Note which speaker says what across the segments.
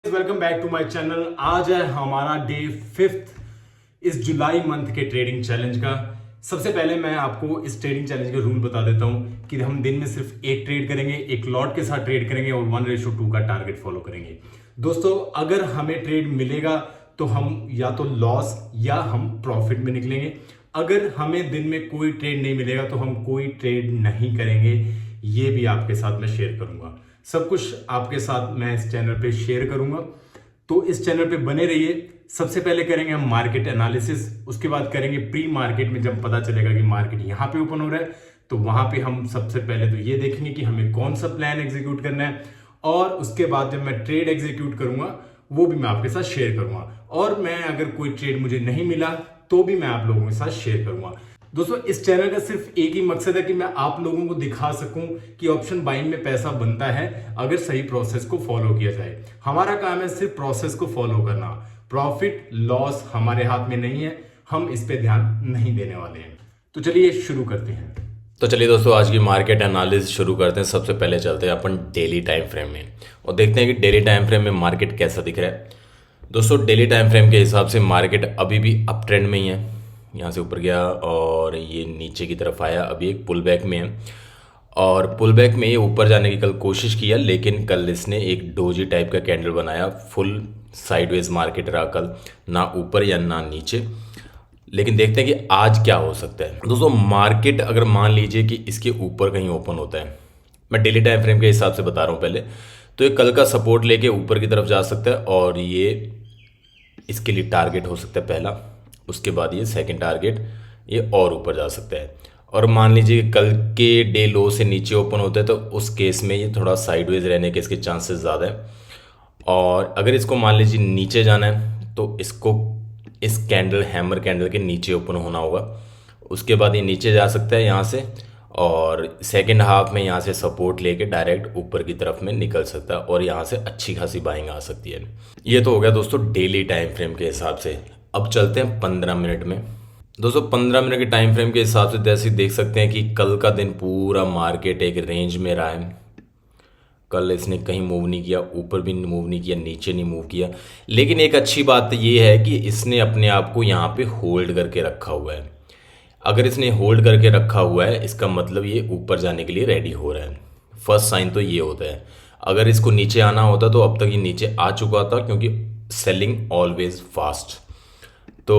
Speaker 1: Welcome back to my channel. आज है हमारा डे 5 इस जुलाई मंथ के ट्रेडिंग चैलेंज का। सबसे पहले मैं आपको इस ट्रेडिंग चैलेंज के रूल बता देता हूं कि हम दिन में सिर्फ एक ट्रेड करेंगे, एक लॉट के साथ ट्रेड करेंगे और 1:2 का टारगेट फॉलो करेंगे। दोस्तों, अगर हमें ट्रेड मिलेगा तो हम या तो लॉस या हम प्रॉफिट में निकलेंगे। अगर हमें दिन में कोई ट्रेड नहीं मिलेगा तो हम कोई ट्रेड नहीं करेंगे। ये भी आपके साथ मैं शेयर करूंगा। सब कुछ आपके साथ मैं इस चैनल पे शेयर करूंगा, तो इस चैनल पे बने रहिए। सबसे पहले करेंगे हम मार्केट एनालिसिस, उसके बाद करेंगे प्री मार्केट में जब पता चलेगा कि मार्केट यहाँ पे ओपन हो रहा है तो वहां पे हम सबसे पहले तो ये देखेंगे कि हमें कौन सा प्लान एग्जीक्यूट करना है, और उसके बाद जब मैं ट्रेड एग्जीक्यूट करूंगा वो भी मैं आपके साथ शेयर करूंगा। और मैं अगर कोई ट्रेड मुझे नहीं मिला तो भी मैं आप लोगों के साथ शेयर करूंगा। दोस्तों, इस चैनल का सिर्फ एक ही मकसद है कि मैं आप लोगों को दिखा सकूं कि ऑप्शन बाइंग में पैसा बनता है अगर सही प्रोसेस को फॉलो किया जाए। हमारा काम है सिर्फ प्रोसेस को फॉलो करना। प्रॉफिट लॉस हमारे हाथ में नहीं है, हम इस पे ध्यान नहीं देने वाले हैं। तो चलिए शुरू करते हैं।
Speaker 2: तो चलिए दोस्तों, आज की मार्केट एनालिसिस शुरू करते हैं। सबसे पहले चलते हैं अपन डेली टाइम फ्रेम में और देखते हैं कि डेली टाइम फ्रेम में मार्केट कैसा दिख रहा है। दोस्तों, डेली टाइम फ्रेम के हिसाब से मार्केट अभी भी अप ट्रेंड में ही है। यहाँ से ऊपर गया और ये नीचे की तरफ आया, अभी एक पुल बैक में है और पुल बैक में ये ऊपर जाने की कल कोशिश किया, लेकिन कल इसने एक डोजी टाइप का कैंडल बनाया। फुल साइडवेज मार्केट रहा कल, ना ऊपर या ना नीचे। लेकिन देखते हैं कि आज क्या हो सकता है। दोस्तों, मार्केट अगर मान लीजिए कि इसके ऊपर कहीं ओपन होता है, मैं डेली टाइम फ्रेम के हिसाब से बता रहा हूँ पहले, तो ये कल का सपोर्ट लेके ऊपर की तरफ जा सकता है और ये इसके लिए टारगेट हो सकता है पहला। उसके बाद ये सेकंड टारगेट, ये और ऊपर जा सकता है। और मान लीजिए कि कल के डे लो से नीचे ओपन होता है तो उस केस में ये थोड़ा साइडवेज रहने के इसके चांसेस ज़्यादा है। और अगर इसको मान लीजिए नीचे जाना है तो इसको इस कैंडल हैमर कैंडल के नीचे ओपन होना होगा। उसके बाद ये नीचे जा सकता है यहाँ से और सेकंड हाफ में यहाँ से सपोर्ट लेके डायरेक्ट ऊपर की तरफ में निकल सकता है और यहाँ से अच्छी खासी बाइंग आ सकती है। ये तो हो गया दोस्तों डेली टाइम फ्रेम के हिसाब से। अब चलते हैं 15 मिनट में। दोस्तों, 15 मिनट के टाइम फ्रेम के हिसाब से जैसे देख सकते हैं कि कल का दिन पूरा मार्केट एक रेंज में रहा है। कल इसने कहीं मूव नहीं किया, ऊपर भी मूव नहीं किया, नीचे नहीं मूव किया। लेकिन एक अच्छी बात ये है कि इसने अपने आप को यहाँ पे होल्ड करके रखा हुआ है। अगर इसने होल्ड करके रखा हुआ है इसका मतलब ये ऊपर जाने के लिए रेडी हो रहा है। फर्स्ट साइन तो ये होता है। अगर इसको नीचे आना होता तो अब तक ये नीचे आ चुका था, क्योंकि सेलिंग ऑलवेज फास्ट। तो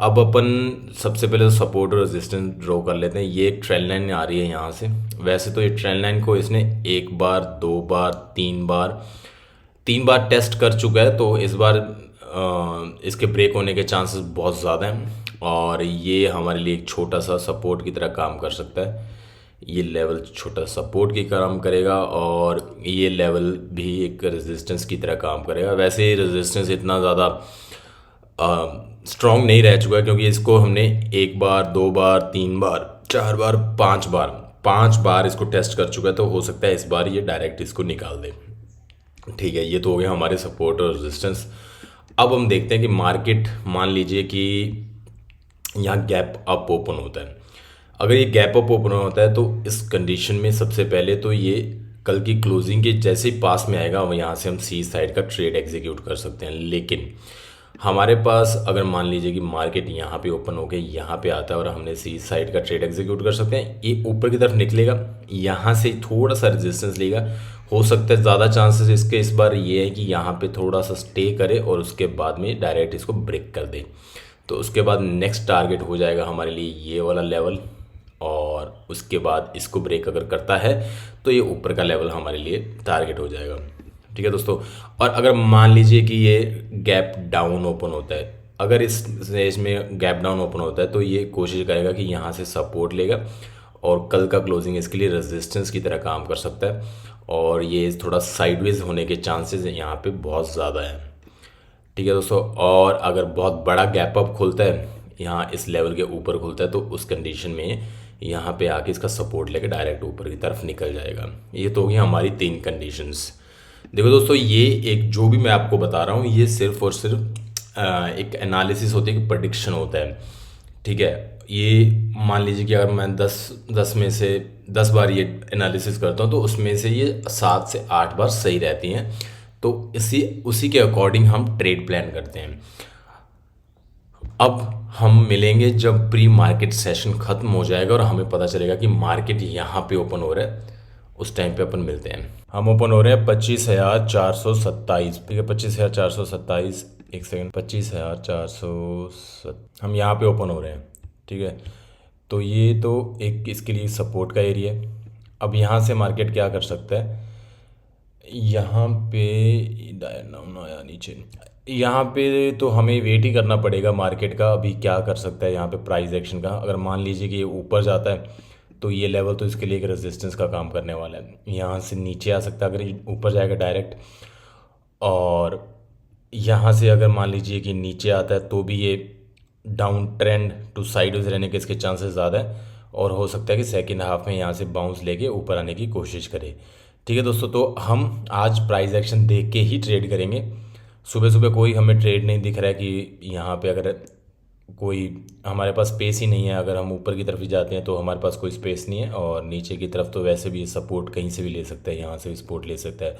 Speaker 2: अब अपन सबसे पहले तो सपोर्ट और रेजिस्टेंस ड्रॉ कर लेते हैं। ये एक ट्रेंड लाइन आ रही है यहाँ से। वैसे तो ये ट्रेंड लाइन को इसने एक बार, दो बार, तीन बार टेस्ट कर चुका है, तो इस बार इसके ब्रेक होने के चांसेस बहुत ज़्यादा हैं और ये हमारे लिए एक छोटा सा सपोर्ट की तरह काम कर सकता है। ये लेवल छोटा सपोर्ट की काम करेगा और ये लेवल भी एक रेजिस्टेंस की तरह काम करेगा। वैसे ही रेजिस्टेंस इतना ज़्यादा स्ट्रॉन्ग नहीं रह चुका है, क्योंकि इसको हमने एक बार, दो बार, तीन बार, चार बार, पांच बार इसको टेस्ट कर चुका है। तो हो सकता है इस बार ये डायरेक्ट इसको निकाल दे। ठीक है, ये तो हो गया हमारे सपोर्ट और रेजिस्टेंस। अब हम देखते हैं कि मार्केट, मान लीजिए कि यहाँ गैप अप ओपन होता है। अगर ये गैप अप ओपन होता है तो इस कंडीशन में सबसे पहले तो ये कल की क्लोजिंग के जैसे ही पास में आएगा यहाँ से हम सी साइड का ट्रेड एग्जीक्यूट कर सकते हैं। लेकिन हमारे पास अगर मान लीजिए कि मार्केट यहाँ पे ओपन होके यहाँ पे आता है और हमने सी साइड का ट्रेड एग्जीक्यूट कर सकते हैं, ये ऊपर की तरफ निकलेगा, यहाँ से थोड़ा सा रेजिस्टेंस लेगा। हो सकता है ज़्यादा चांसेस इसके इस बार ये है कि यहाँ पे थोड़ा सा स्टे करे और उसके बाद में डायरेक्ट इसको ब्रेक कर दे। तो उसके बाद नेक्स्ट टारगेट हो जाएगा हमारे लिए ये वाला लेवल, और उसके बाद इसको ब्रेक अगर करता है तो ये ऊपर का लेवल हमारे लिए टारगेट हो जाएगा। ठीक है दोस्तों, और अगर मान लीजिए कि ये गैप डाउन ओपन होता है, अगर इस स्टेज में गैप डाउन ओपन होता है तो ये कोशिश करेगा कि यहाँ से सपोर्ट लेगा और कल का क्लोजिंग इसके लिए रेजिस्टेंस की तरह काम कर सकता है और ये थोड़ा साइडवेज होने के चांसेस यहाँ पे बहुत ज़्यादा है। ठीक है दोस्तों, और अगर बहुत बड़ा गैप अप खुलता है, यहाँ इस लेवल के ऊपर खुलता है, तो उस कंडीशन में यहाँ पे आके इसका सपोर्ट लेके डायरेक्ट ऊपर की तरफ निकल जाएगा। ये तो होगी हमारी 3 कंडीशंस। देखो दोस्तों, ये एक जो भी मैं आपको बता रहा हूँ ये सिर्फ और सिर्फ एक एनालिसिस होती है, कि प्रेडिक्शन होता है। ठीक है, ये मान लीजिए कि अगर मैं 10 में से 10 बार ये एनालिसिस करता हूँ तो उसमें से ये 7 से 8 बार सही रहती हैं। तो उसी के अकॉर्डिंग हम ट्रेड प्लान करते हैं। अब हम मिलेंगे जब प्री मार्केट सेशन ख़त्म हो जाएगा और हमें पता चलेगा कि मार्केट यहाँ पे ओपन हो रहा है, उस टाइम पे अपन मिलते हैं। हम ओपन हो रहे हैं 25,427, ठीक है, 25,427, एक सेकंड, 25,407, हम यहाँ पे ओपन हो रहे हैं, ठीक है। तो ये तो एक इसके लिए सपोर्ट का एरिया है। अब यहाँ से मार्केट क्या कर सकता है, यहाँ पे डायनाम आया नीचे, यहाँ पे तो हमें वेट ही करना पड़ेगा मार्केट का अभी क्या कर सकता है यहाँ पे प्राइस एक्शन का। अगर मान लीजिए कि ये ऊपर जाता है तो ये लेवल तो इसके लिए एक रेजिस्टेंस का काम करने वाला है। यहाँ से नीचे आ सकता है अगर ये ऊपर जाएगा डायरेक्ट, और यहाँ से अगर मान लीजिए कि नीचे आता है तो भी ये डाउन ट्रेंड टू साइडवेज रहने के इसके चांसेस ज़्यादा है, और हो सकता है कि सेकेंड हाफ में यहाँ से बाउंस लेके ऊपर आने की कोशिश करे। ठीक है दोस्तों, तो हम आज प्राइस एक्शन देख के ही ट्रेड करेंगे। सुबह सुबह कोई हमें ट्रेड नहीं दिख रहा है कि यहाँ पे अगर कोई हमारे पास स्पेस ही नहीं है। अगर हम ऊपर की तरफ ही जाते हैं तो हमारे पास कोई स्पेस नहीं है, और नीचे की तरफ तो वैसे भी सपोर्ट कहीं से भी ले सकता है, यहाँ से भी सपोर्ट ले सकता है,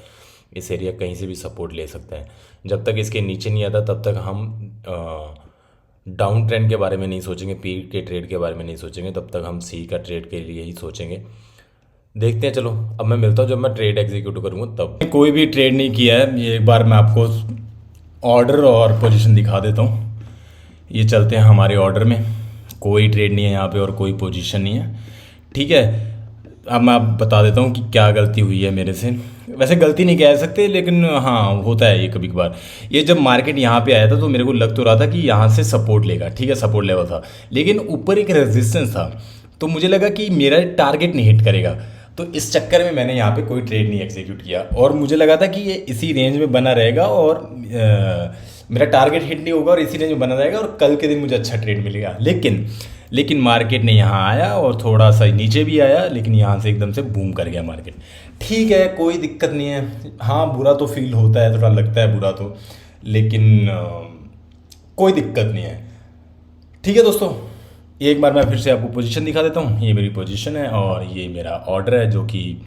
Speaker 2: इस एरिया कहीं से भी सपोर्ट ले सकता है। जब तक इसके नीचे नहीं आता तब तक हम डाउन ट्रेंड के बारे में नहीं सोचेंगे, पी के ट्रेड के बारे में नहीं सोचेंगे, तब तक हम सी का ट्रेड के लिए ही सोचेंगे। देखते हैं, चलो अब मैं मिलता हूँ जब मैं ट्रेड एग्जीक्यूट करूँगा तब। कोई भी ट्रेड नहीं किया है, ये एक बार मैं आपको ऑर्डर और पोजीशन दिखा देता हूँ। ये चलते हैं हमारे ऑर्डर में, कोई ट्रेड नहीं है यहाँ पे और कोई पोजीशन नहीं है, ठीक है। अब मैं आप बता देता हूँ कि क्या गलती हुई है मेरे से। वैसे गलती नहीं कह सकते, लेकिन हाँ होता है ये कभी कभार। ये जब मार्केट यहाँ पे आया था तो मेरे को लग तो रहा था कि यहाँ से सपोर्ट लेगा, ठीक है, सपोर्ट लेवल था, लेकिन ऊपर एक रेजिस्टेंस था, तो मुझे लगा कि मेरा टारगेट नहीं हिट करेगा। तो इस चक्कर में मैंने यहाँ पे कोई ट्रेड नहीं एग्जीक्यूट किया, और मुझे लगा था कि ये इसी रेंज में बना रहेगा और मेरा टारगेट हिट नहीं होगा और इसी रेंज में बना रहेगा और कल के दिन मुझे अच्छा ट्रेड मिलेगा। लेकिन मार्केट ने यहाँ आया और थोड़ा सा नीचे भी आया, लेकिन यहाँ से एकदम से बूम कर गया मार्केट। ठीक है, कोई दिक्कत नहीं है। हाँ, बुरा तो फील होता है, थोड़ा लगता है बुरा तो, लेकिन कोई दिक्कत नहीं है। ठीक है दोस्तों, एक बार मैं फिर से आपको पोजीशन दिखा देता हूँ। ये मेरी पोजीशन है और ये मेरा ऑर्डर है, जो कि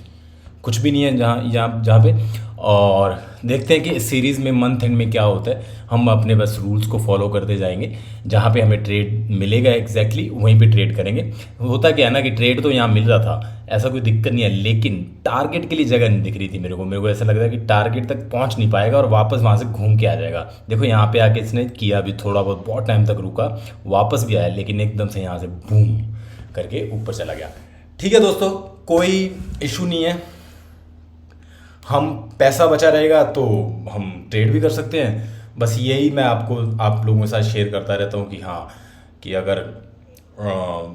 Speaker 2: कुछ भी नहीं है जहाँ पे। और देखते हैं कि इस सीरीज़ में मंथ एंड में क्या होता है। हम अपने बस रूल्स को फॉलो करते जाएंगे, जहाँ पे हमें ट्रेड मिलेगा एग्जैक्टली वहीं पे ट्रेड करेंगे। होता क्या है ना कि ट्रेड तो यहाँ मिल रहा था, ऐसा कोई दिक्कत नहीं है, लेकिन टारगेट के लिए जगह नहीं दिख रही थी मेरे को ऐसा लग रहा है कि टारगेट तक पहुँच नहीं पाएगा और वापस वहाँ से घूम के आ जाएगा। देखो यहाँ पे आके इसने किया भी थोड़ा बहुत टाइम तक रुका, वापस भी आया, लेकिन एकदम से यहाँ से बूम करके ऊपर चला गया। ठीक है दोस्तों, कोई इशू नहीं है। हम पैसा बचा रहेगा तो हम ट्रेड भी कर सकते हैं। बस यही मैं आप लोगों के साथ शेयर करता रहता हूँ कि हाँ, कि अगर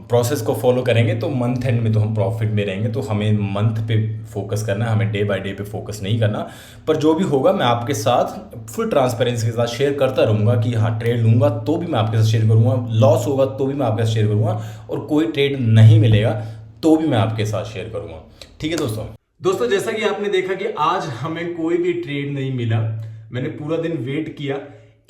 Speaker 2: प्रोसेस को फॉलो करेंगे तो मंथ एंड में तो हम प्रॉफिट में रहेंगे। तो हमें मंथ पे फोकस करना है, हमें डे बाय डे पे फोकस नहीं करना। पर जो भी होगा मैं आपके साथ फुल ट्रांसपेरेंसी के साथ शेयर करता रहूँगा कि हाँ, ट्रेड लूँगा तो भी मैं आपके साथ शेयर करूँगा, लॉस होगा तो भी मैं आपके साथ शेयर करूँगा, और कोई ट्रेड नहीं मिलेगा तो भी मैं आपके साथ शेयर करूँगा। ठीक है दोस्तों,
Speaker 1: जैसा कि आपने देखा कि आज हमें कोई भी ट्रेड नहीं मिला। मैंने पूरा दिन वेट किया,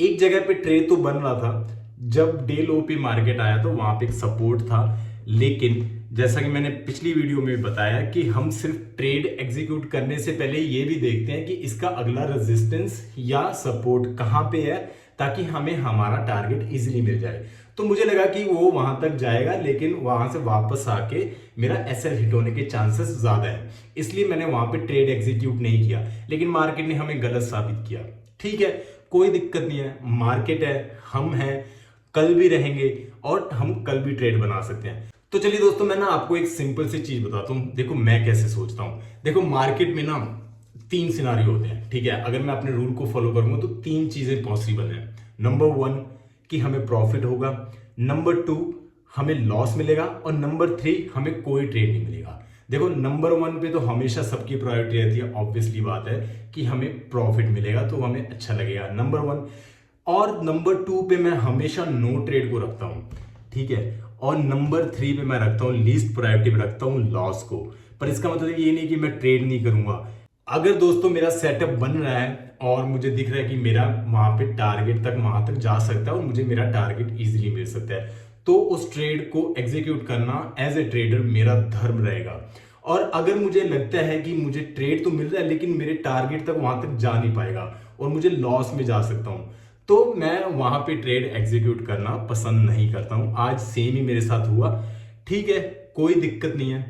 Speaker 1: एक जगह पे ट्रेड तो बन रहा था। जब डे लो पे मार्केट आया तो वहां पे एक सपोर्ट था, लेकिन जैसा कि मैंने पिछली वीडियो में बताया कि हम सिर्फ ट्रेड एग्जीक्यूट करने से पहले ये भी देखते हैं कि इसका अगला रेजिस्टेंस या सपोर्ट कहां पे है, ताकि हमें हमारा टारगेट इजीली मिल जाए। तो मुझे लगा कि वो वहां तक जाएगा, लेकिन वहां से वापस आके मेरा एसएल हिट होने के चांसेस ज्यादा है, इसलिए मैंने वहां पे ट्रेड एग्जीक्यूट नहीं किया। लेकिन मार्केट ने हमें गलत साबित किया। ठीक है, कोई दिक्कत नहीं है, मार्केट है, हम हैं, कल भी रहेंगे और हम कल भी ट्रेड बना सकते हैं। तो चलिए दोस्तों, मैं ना आपको एक सिंपल सी चीज बताता हूँ। देखो मैं कैसे सोचता हूँ। देखो मार्केट में ना 3 सिनारियो होते हैं, ठीक है। अगर मैं अपने रूल को फॉलो करूंगा तो 3 चीजें पॉसिबल है। नंबर 1 कि हमें प्रॉफिट होगा, नंबर 2 हमें लॉस मिलेगा, और नंबर 3 हमें कोई ट्रेड नहीं मिलेगा। देखो नंबर 1 पे तो हमेशा सबकी प्रायोरिटी रहती है, ऑब्वियसली बात है कि हमें प्रॉफिट मिलेगा तो हमें अच्छा लगेगा, नंबर 1। और नंबर 2 पे मैं हमेशा नो ट्रेड को रखता हूं, ठीक है। और नंबर 3 पे मैं रखता हूं, लीस्ट प्रायोरिटी पे रखता हूं लॉस को। पर इसका मतलब ये नहीं कि मैं ट्रेड नहीं करूंगा। अगर दोस्तों मेरा सेटअप बन रहा है और मुझे दिख रहा है कि मेरा वहां पे टारगेट तक वहां तक जा सकता है और मुझे मेरा टारगेट इजीली मिल सकता है, तो उस ट्रेड को एग्जीक्यूट करना एज ए ट्रेडर मेरा धर्म रहेगा। और अगर मुझे लगता है कि मुझे ट्रेड तो मिल रहा है लेकिन मेरे टारगेट तक वहां तक जा नहीं पाएगा और मुझे लॉस में जा सकता हूं, तो मैं वहां पे ट्रेड एग्जीक्यूट करना पसंद नहीं करता हूं। आज सेम ही मेरे साथ हुआ। ठीक है, कोई दिक्कत नहीं है,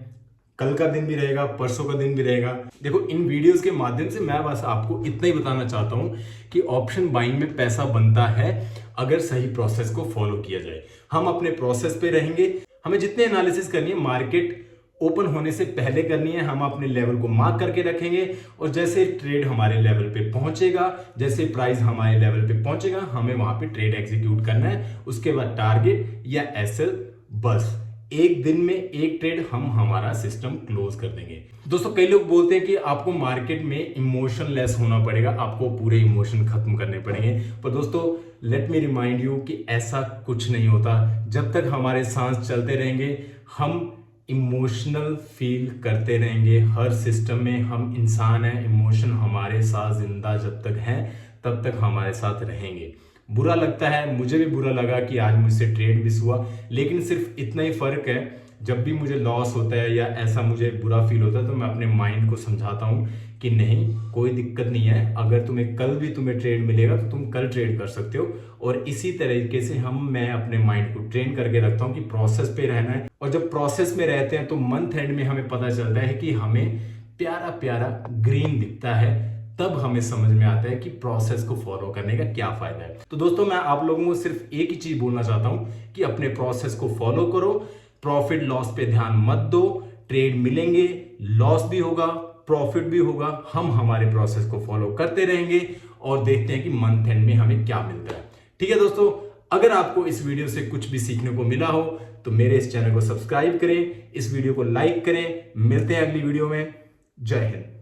Speaker 1: कल का दिन भी रहेगा, परसों का दिन भी रहेगा। देखो, इन वीडियोस के माध्यम से मैं बस आपको इतना ही बताना चाहता हूं कि ऑप्शन बाइंग में पैसा बनता है अगर सही प्रोसेस को फॉलो किया जाए। हम अपने प्रोसेस पे रहेंगे, हमें जितने एनालिसिस करनी है मार्केट ओपन होने से पहले करनी है, हम अपने लेवल को मार्क करके रखेंगे और जैसे ट्रेड हमारे लेवल पे पहुंचेगा, जैसे प्राइस हमारे लेवल पे पहुंचेगा, हमें वहां पे ट्रेड एग्जीक्यूट करना है। उसके बाद टारगेट या एसएल, बस एक दिन में एक ट्रेड हम हमारा सिस्टम क्लोज कर देंगे। दोस्तों, कई लोग बोलते हैं कि आपको मार्केट में इमोशनलेस होना पड़ेगा, आपको पूरे इमोशन खत्म करने पड़ेंगे। पर दोस्तों, लेट मी रिमाइंड यू कि ऐसा कुछ नहीं होता। जब तक हमारे सांस चलते रहेंगे हम इमोशनल फील करते रहेंगे। हर सिस्टम में हम इंसान हैं, इमोशन हमारे साथ जिंदा जब तक हैं तब तक हमारे साथ रहेंगे। बुरा लगता है, मुझे भी बुरा लगा कि आज मुझसे ट्रेड मिस हुआ, लेकिन सिर्फ इतना ही फर्क है, जब भी मुझे लॉस होता है या ऐसा मुझे बुरा फील होता है तो मैं अपने माइंड को समझाता हूँ कि नहीं, कोई दिक्कत नहीं है, अगर तुम्हें कल भी तुम्हें ट्रेड मिलेगा तो तुम कल ट्रेड कर सकते हो। और इसी तरीके से मैं अपने माइंड को ट्रेन करके रखता हूँ कि प्रोसेस पे रहना है। और जब प्रोसेस में रहते हैं तो मंथ एंड में हमें पता चलता है कि हमें प्यारा प्यारा ग्रीन दिखता है, तब हमें समझ में आता है कि प्रोसेस को फॉलो करने का क्या फायदा है। तो दोस्तों, मैं आप लोगों को सिर्फ एक ही चीज बोलना चाहता हूं कि अपने प्रोसेस को फॉलो करो, प्रॉफिट लॉस पे ध्यान मत दो। ट्रेड मिलेंगे, लॉस भी होगा, प्रॉफिट भी होगा, हम हमारे प्रोसेस को फॉलो करते रहेंगे और देखते हैं कि मंथ एंड में हमें क्या मिलता है। ठीक है दोस्तों, अगर आपको इस वीडियो से कुछ भी सीखने को मिला हो तो मेरे इस चैनल को सब्सक्राइब करें, इस वीडियो को लाइक करें। मिलते हैं अगली वीडियो में। जय हिंद।